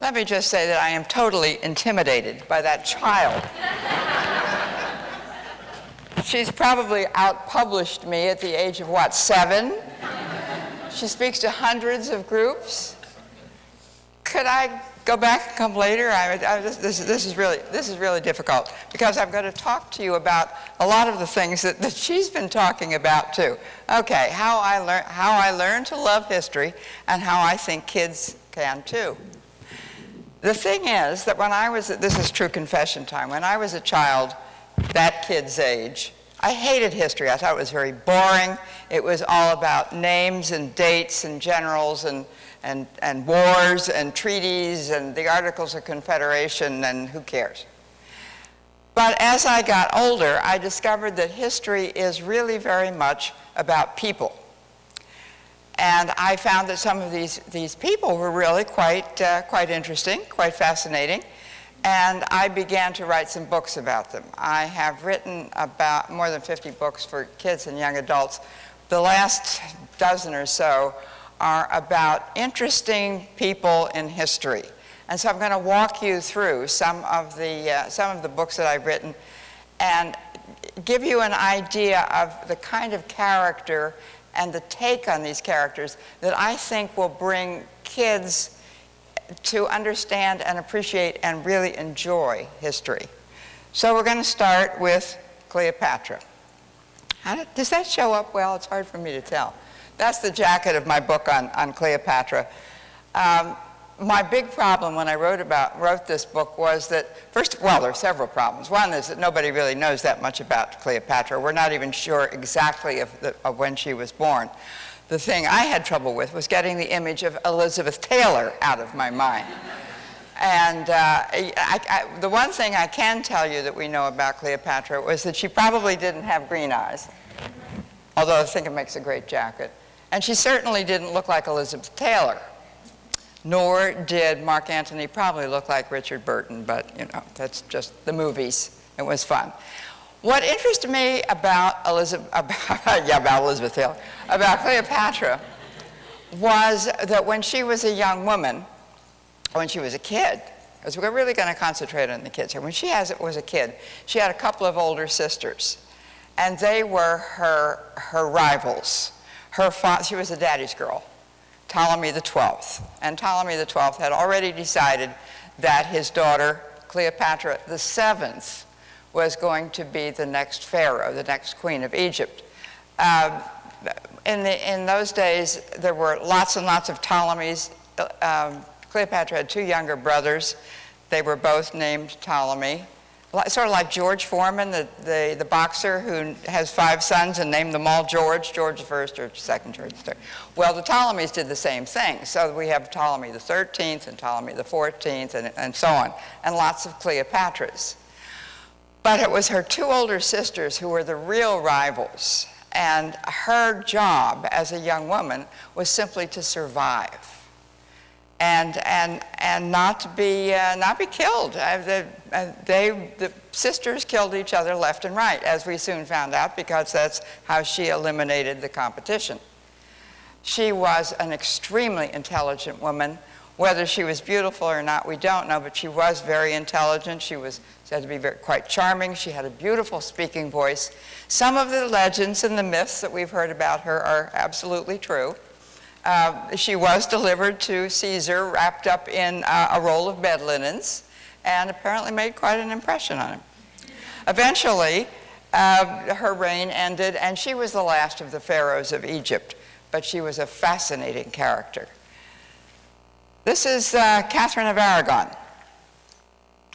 Let me just say that I am totally intimidated by that child. She's probably out-published me at the age of, what, 7? She speaks to hundreds of groups. Could I go back and come later? This is really difficult, because I'm going to talk to you about a lot of the things that she's been talking about too. Okay, how I learned to love history, and how I think kids can too. The thing is that when I was, this is true confession time, when I was a child, that kid's age, I hated history. I thought it was very boring. It was all about names and dates and generals and wars and treaties and the Articles of Confederation, and who cares? But as I got older, I discovered that history is really very much about people. And I found that some of these people were really quite interesting, quite fascinating. And I began to write some books about them. I have written about more than 50 books for kids and young adults. The last dozen or so are about interesting people in history. And so I'm going to walk you through some of the books that I've written and give you an idea of the kind of character and the take on these characters that I think will bring kids to understand and appreciate and really enjoy history. So we're going to start with Cleopatra. Does that show up well? It's hard for me to tell. That's the jacket of my book on Cleopatra. My big problem when I wrote this book was that, well, there are several problems. One is that nobody really knows that much about Cleopatra. We're not even sure exactly of when she was born. The thing I had trouble with was getting the image of Elizabeth Taylor out of my mind. And the one thing I can tell you that we know about Cleopatra was that she probably didn't have green eyes, although I think it makes a great jacket. And she certainly didn't look like Elizabeth Taylor, nor did Mark Antony probably look like Richard Burton, but you know, that's just the movies. It was fun. What interested me about Elizabeth Taylor, about Cleopatra, was that when she was a young woman, when she was a kid, because we're really going to concentrate on the kids here. When she was a kid, she had a couple of older sisters, and they were her rivals. She was a daddy's girl, Ptolemy XII. And Ptolemy XII had already decided that his daughter, Cleopatra VII, was going to be the next pharaoh, the next queen of Egypt. In those days, there were lots and lots of Ptolemies. Cleopatra had 2 younger brothers. They were both named Ptolemy. Sort of like George Foreman, the boxer who has 5 sons and named them all George the 1st, George the 2nd, George the 3rd. Well, the Ptolemies did the same thing. So we have Ptolemy the 13th and Ptolemy the 14th and so on, and lots of Cleopatras. But it was her 2 older sisters who were the real rivals, and her job as a young woman was simply to survive and not be killed. The sisters killed each other left and right, as we soon found out, because that's how she eliminated the competition. She was an extremely intelligent woman. Whether she was beautiful or not, we don't know, but she was very intelligent. She was said to be quite charming. She had a beautiful speaking voice. Some of the legends and the myths that we've heard about her are absolutely true. She was delivered to Caesar wrapped up in a roll of bed linens, and apparently made quite an impression on him. Eventually, her reign ended, and she was the last of the pharaohs of Egypt, but she was a fascinating character. This is Catherine of Aragon.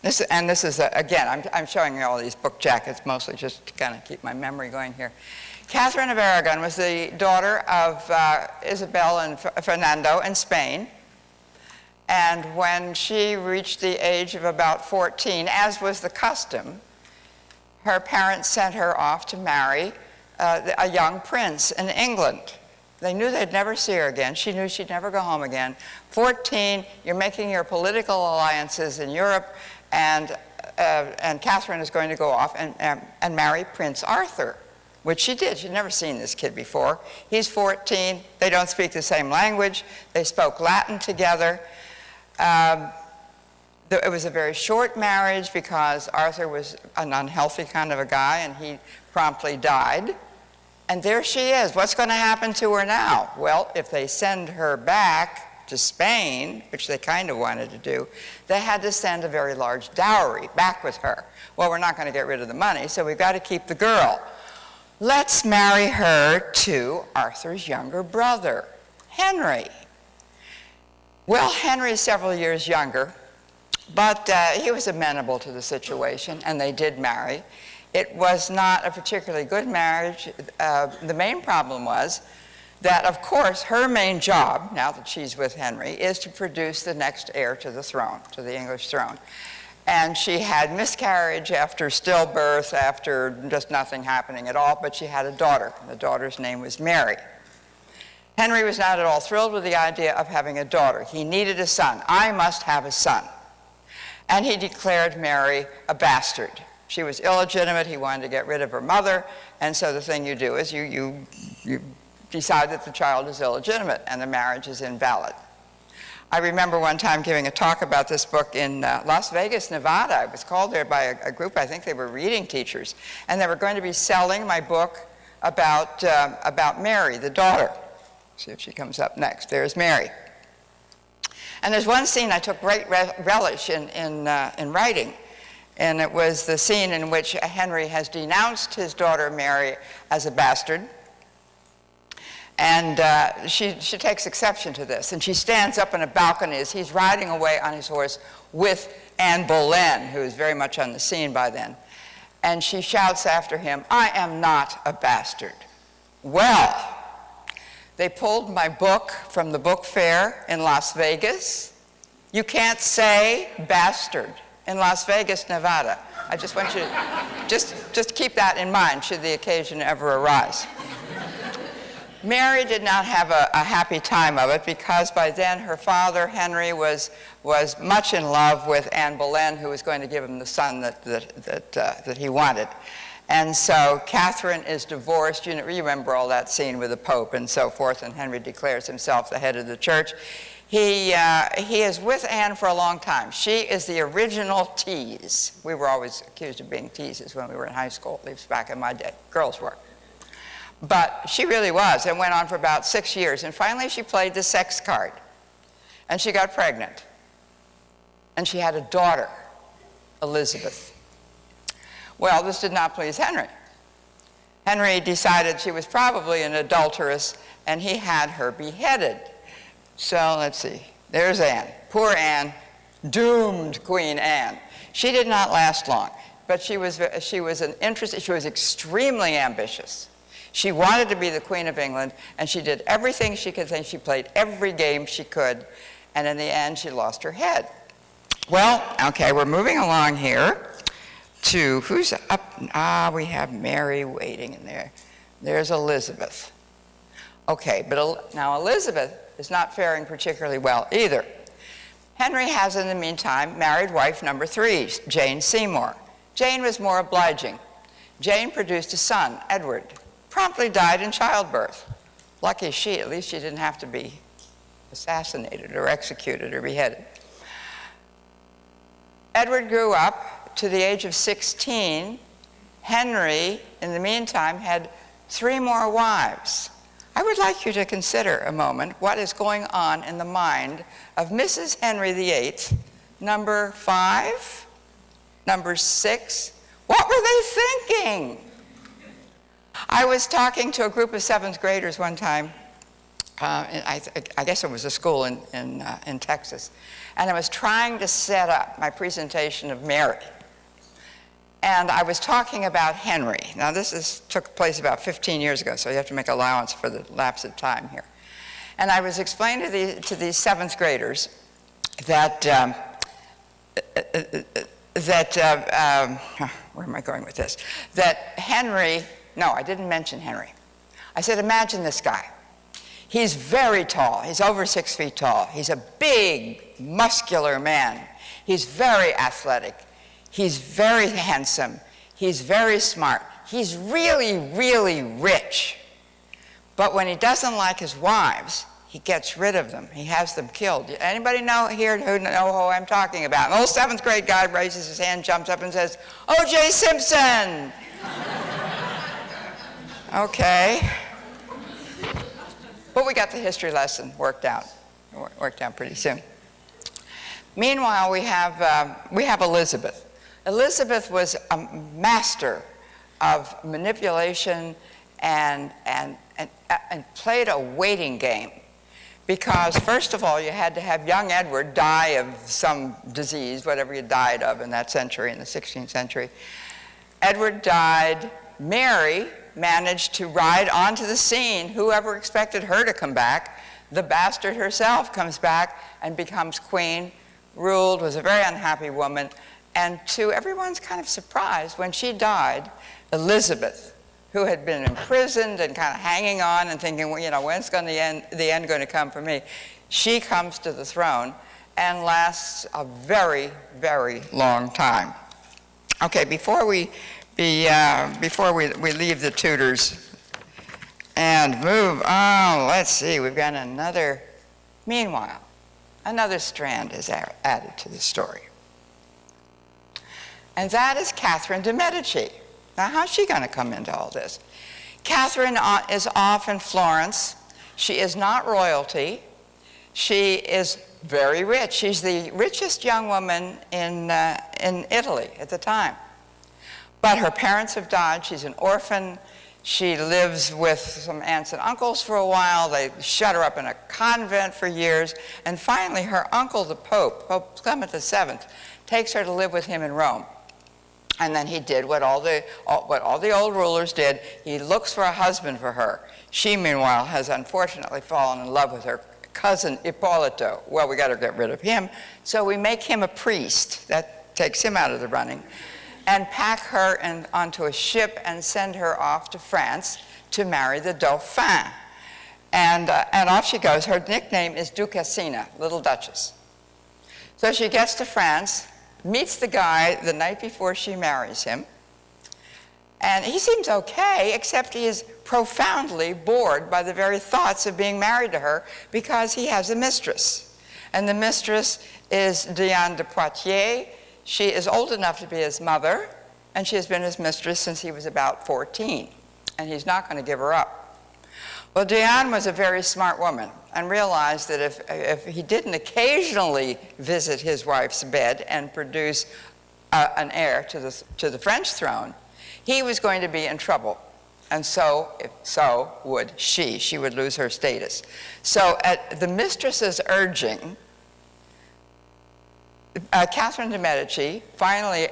This is again, I'm showing you all these book jackets, mostly just to kind of keep my memory going here. Catherine of Aragon was the daughter of Isabel and Fernando in Spain. And when she reached the age of about 14, as was the custom, her parents sent her off to marry a young prince in England. They knew they'd never see her again. She knew she'd never go home again. 14, you're making your political alliances in Europe, and Catherine is going to go off and marry Prince Arthur, which she did. She'd never seen this kid before. He's 14. They don't speak the same language. They spoke Latin together. It was a very short marriage because Arthur was an unhealthy kind of a guy, and he promptly died. And there she is. What's going to happen to her now? Well, if they send her back to Spain, which they kind of wanted to do, they had to send a very large dowry back with her. Well, we're not going to get rid of the money, so we've got to keep the girl. Let's marry her to Arthur's younger brother, Henry. Well, Henry is several years younger, but he was amenable to the situation, and they did marry. It was not a particularly good marriage. The main problem was that, of course, her main job, now that she's with Henry, is to produce the next heir to the throne, to the English throne. And she had miscarriage after stillbirth, after just nothing happening at all, but she had a daughter. The daughter's name was Mary. Henry was not at all thrilled with the idea of having a daughter. He needed a son. I must have a son. And he declared Mary a bastard. She was illegitimate. He wanted to get rid of her mother. And so the thing you do is you decide that the child is illegitimate and the marriage is invalid. I remember one time giving a talk about this book in Las Vegas, Nevada. I was called there by a group, I think they were reading teachers, and they were going to be selling my book about Mary, the daughter. See if she comes up next. There's Mary. And there's one scene I took great relish in writing, and it was the scene in which Henry has denounced his daughter Mary as a bastard. And she takes exception to this, and she stands up on a balcony as he's riding away on his horse with Anne Boleyn, who is very much on the scene by then. And she shouts after him, "I am not a bastard." Well, they pulled my book from the book fair in Las Vegas. You can't say bastard in Las Vegas, Nevada. I just want you to just keep that in mind should the occasion ever arise. Mary did not have a happy time of it because by then her father, Henry, was much in love with Anne Boleyn, who was going to give him the son that he wanted. And so Catherine is divorced. You remember all that scene with the Pope and so forth, and Henry declares himself the head of the church. He is with Anne for a long time. She is the original tease. We were always accused of being teases when we were in high school, at least back in my day. Girls were. But she really was, and went on for about 6 years. And finally, she played the sex card. And she got pregnant. And she had a daughter, Elizabeth. Well, this did not please Henry. Henry decided she was probably an adulteress, and he had her beheaded. So let's see. There's Anne. Poor Anne, doomed Queen Anne. She did not last long, but she was extremely ambitious. She wanted to be the Queen of England, and she did everything she could think. She played every game she could, and in the end, she lost her head. Well, okay, we're moving along here to, who's up? We have Mary waiting in there. There's Elizabeth. Okay, but now Elizabeth is not faring particularly well either. Henry has, in the meantime, married wife number 3, Jane Seymour. Jane was more obliging. Jane produced a son, Edward. Promptly died in childbirth. Lucky she, at least she didn't have to be assassinated or executed or beheaded. Edward grew up to the age of 16. Henry, in the meantime, had 3 more wives. I would like you to consider a moment what is going on in the mind of Mrs. Henry VIII, number 5, number 6. What were they thinking? I was talking to a group of 7th graders one time. I guess it was a school in Texas. And I was trying to set up my presentation of Mary. And I was talking about Henry. Now, this took place about 15 years ago, so you have to make allowance for the lapse of time here. And I was explaining to these 7th graders that, where am I going with this? That Henry, no, I didn't mention Henry. I said, imagine this guy. He's very tall. He's over 6 feet tall. He's a big, muscular man. He's very athletic. He's very handsome. He's very smart. He's really, really rich. But when he doesn't like his wives, he gets rid of them. He has them killed. Anybody know here who know who I'm talking about? An old 7th grade guy raises his hand, jumps up and says, O.J. Simpson! Okay. But we got the history lesson worked out pretty soon. Meanwhile, we have Elizabeth. Elizabeth was a master of manipulation and played a waiting game. Because first of all, you had to have young Edward die of some disease, whatever he died of in that century, in the 16th century. Edward died. Mary managed to ride onto the scene. Whoever expected her to come back, the bastard herself comes back and becomes queen, ruled, was a very unhappy woman. And to everyone's kind of surprise, when she died, Elizabeth, who had been imprisoned and kind of hanging on and thinking, well, you know, when's the end going to come for me? She comes to the throne and lasts a very, very long time. Okay, before we leave the Tudors and move on, let's see, we've got another, meanwhile, another strand is added to the story. And that is Catherine de' Medici. Now, how's she going to come into all this? Catherine is off in Florence. She is not royalty. She is very rich. She's the richest young woman in Italy at the time. But her parents have died. She's an orphan. She lives with some aunts and uncles for a while. They shut her up in a convent for years. And finally, her uncle, the Pope, Pope Clement VII, takes her to live with him in Rome. And then he did what all the old rulers did. He looks for a husband for her. She, meanwhile, has unfortunately fallen in love with her cousin Ippolito. Well, we got to get rid of him. So we make him a priest. That takes him out of the running. And pack her onto a ship and send her off to France to marry the Dauphin. And off she goes. Her nickname is Ducassina, Little Duchess. So she gets to France, meets the guy the night before she marries him, and he seems okay, except he is profoundly bored by the very thoughts of being married to her because he has a mistress. And the mistress is Diane de Poitiers. She is old enough to be his mother, and she has been his mistress since he was about 14, and he's not going to give her up. Well, Diane was a very smart woman and realized that if he didn't occasionally visit his wife's bed and produce an heir to the French throne, he was going to be in trouble. And so would she. She would lose her status. So at the mistress's urging, Catherine de' Medici finally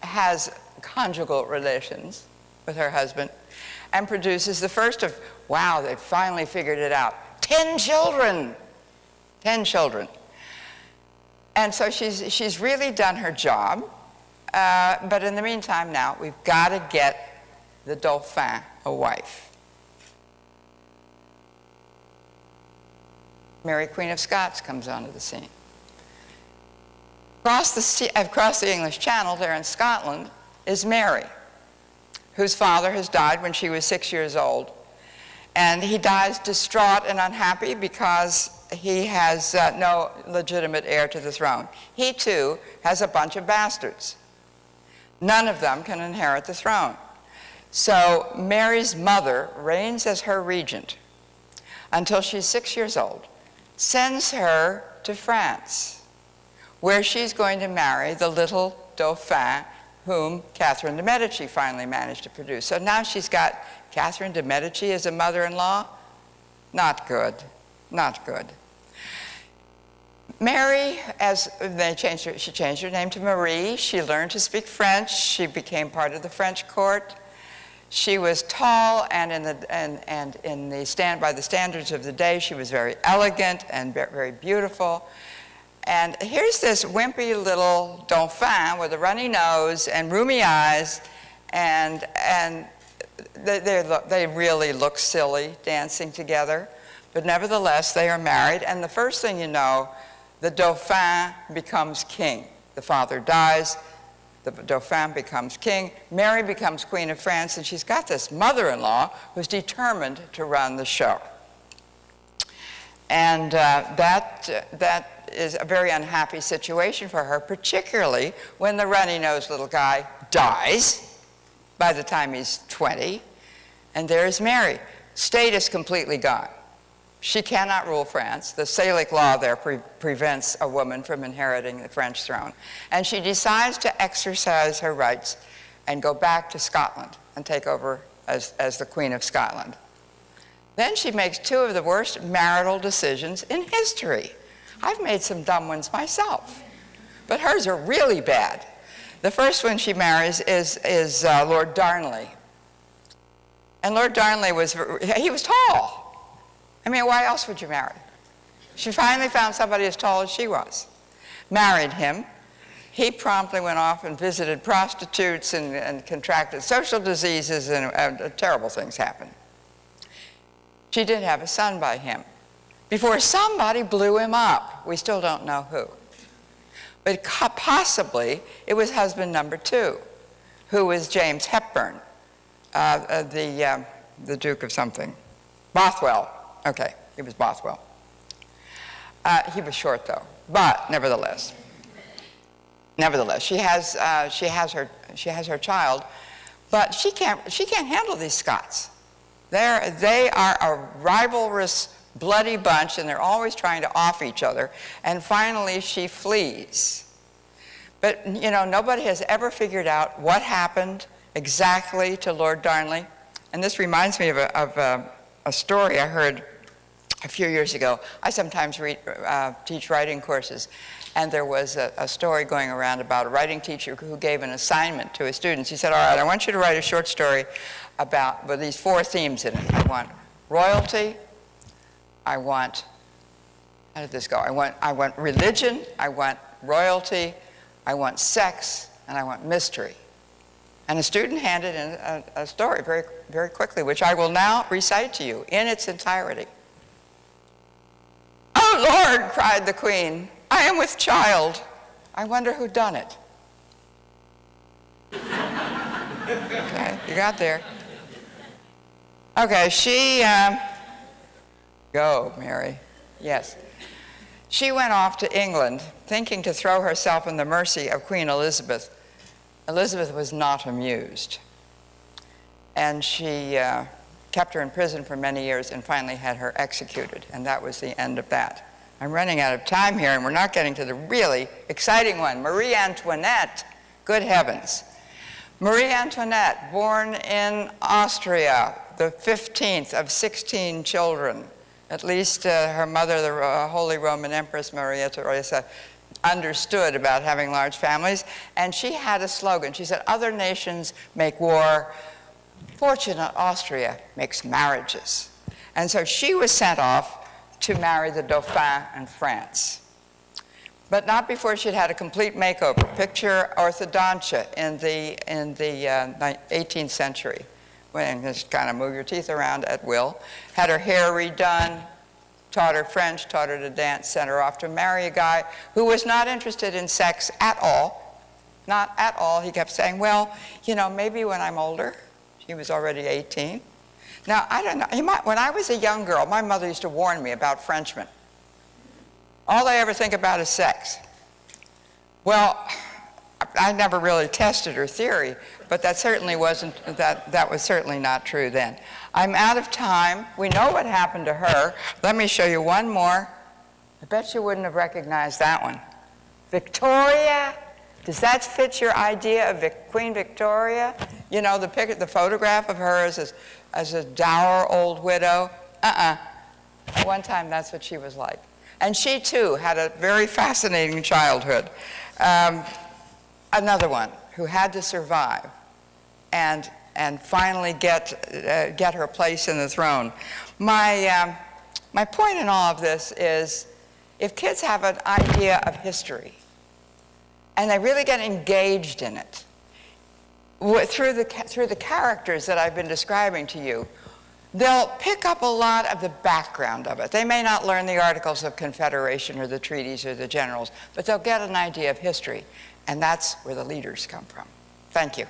has conjugal relations with her husband and produces the first of, wow, they finally figured it out, 10 children. 10 children. And so she's really done her job. But in the meantime now, we've got to get the Dauphin a wife. Mary, Queen of Scots, comes onto the scene. Across the English Channel, there in Scotland, is Mary, whose father has died when she was 6 years old. And he dies distraught and unhappy because he has no legitimate heir to the throne. He, too, has a bunch of bastards. None of them can inherit the throne. So Mary's mother reigns as her regent until she's 6 years old, sends her to France, where she's going to marry the little Dauphin whom Catherine de' Medici finally managed to produce. So now she's got Catherine de' Medici as a mother-in-law. Not good, not good. Mary, she changed her name to Marie. She learned to speak French. She became part of the French court. She was tall, and by the standards of the day, she was very elegant and very beautiful. And here's this wimpy little Dauphin with a runny nose and roomy eyes, and they really look silly dancing together. But nevertheless, they are married, and the first thing you know, the Dauphin becomes king. The father dies, the Dauphin becomes king, Mary becomes Queen of France, and she's got this mother-in-law who's determined to run the show. And that is a very unhappy situation for her, particularly when the runny-nosed little guy dies by the time he's 20. And there's Mary. Status completely gone. She cannot rule France. The Salic law there prevents a woman from inheriting the French throne. And she decides to exercise her rights and go back to Scotland and take over as the Queen of Scotland. Then she makes two of the worst marital decisions in history. I've made some dumb ones myself, but hers are really bad. The first one she marries is Lord Darnley. And Lord Darnley was tall. I mean, why else would you marry? She finally found somebody as tall as she was. Married him. He promptly went off and visited prostitutes and contracted social diseases, and terrible things happened. She did have a son by him before somebody blew him up. We still don't know who. But possibly it was husband number 2, who was James Hepburn, the Duke of something. Bothwell. Okay, he was Bothwell. He was short though, but nevertheless, she has her child, but she can't handle these Scots. They are a rivalrous, bloody bunch, and they're always trying to off each other. And finally, she flees. But you know, nobody has ever figured out what happened exactly to Lord Darnley. And this reminds me of a story I heard a few years ago. I sometimes teach writing courses, and there was a story going around about a writing teacher who gave an assignment to his students. He said, all right, I want you to write a short story with these 4 themes in it. I want royalty, I want, how did this go? I want religion, I want royalty, I want sex, and I want mystery. And a student handed in a story very, very quickly, which I will now recite to you in its entirety. "Oh, Lord," cried the Queen, "I am with child. I wonder who done it." Okay, you got there. Okay, go, Mary. Yes. She went off to England, thinking to throw herself in the mercy of Queen Elizabeth. Elizabeth was not amused. And she kept her in prison for many years and finally had her executed. And that was the end of that. I'm running out of time here, and we're not getting to the really exciting one. Marie-Antoinette. Good heavens. Marie-Antoinette, born in Austria, the 15th of 16 children. At least her mother, the Holy Roman Empress Maria Theresa, understood about having large families. And she had a slogan. She said, other nations make war. Fortunate Austria makes marriages. And so she was sent off to marry the Dauphin in France. But not before she'd had a complete makeover. Picture orthodontia in the 18th century, when you just kind of move your teeth around at will. Had her hair redone, taught her French, taught her to dance, sent her off to marry a guy who was not interested in sex at all. Not at all. He kept saying, well, you know, maybe when I'm older. She was already 18. Now, I don't know. When I was a young girl, my mother used to warn me about Frenchmen. All they ever think about is sex. Well, I never really tested her theory, but that certainly wasn't, that was certainly not true then. I'm out of time. We know what happened to her. Let me show you one more. I bet you wouldn't have recognized that one. Victoria. Does that fit your idea of Queen Victoria? You know, the photograph of her as a dour old widow? At one time, that's what she was like. And she, too, had a very fascinating childhood. Another one who had to survive and finally get her place in the throne. My point in all of this is, if kids have an idea of history, and they really get engaged in it, through the characters that I've been describing to you, they'll pick up a lot of the background of it. They may not learn the Articles of Confederation or the treaties or the generals, but they'll get an idea of history, and that's where the leaders come from. Thank you.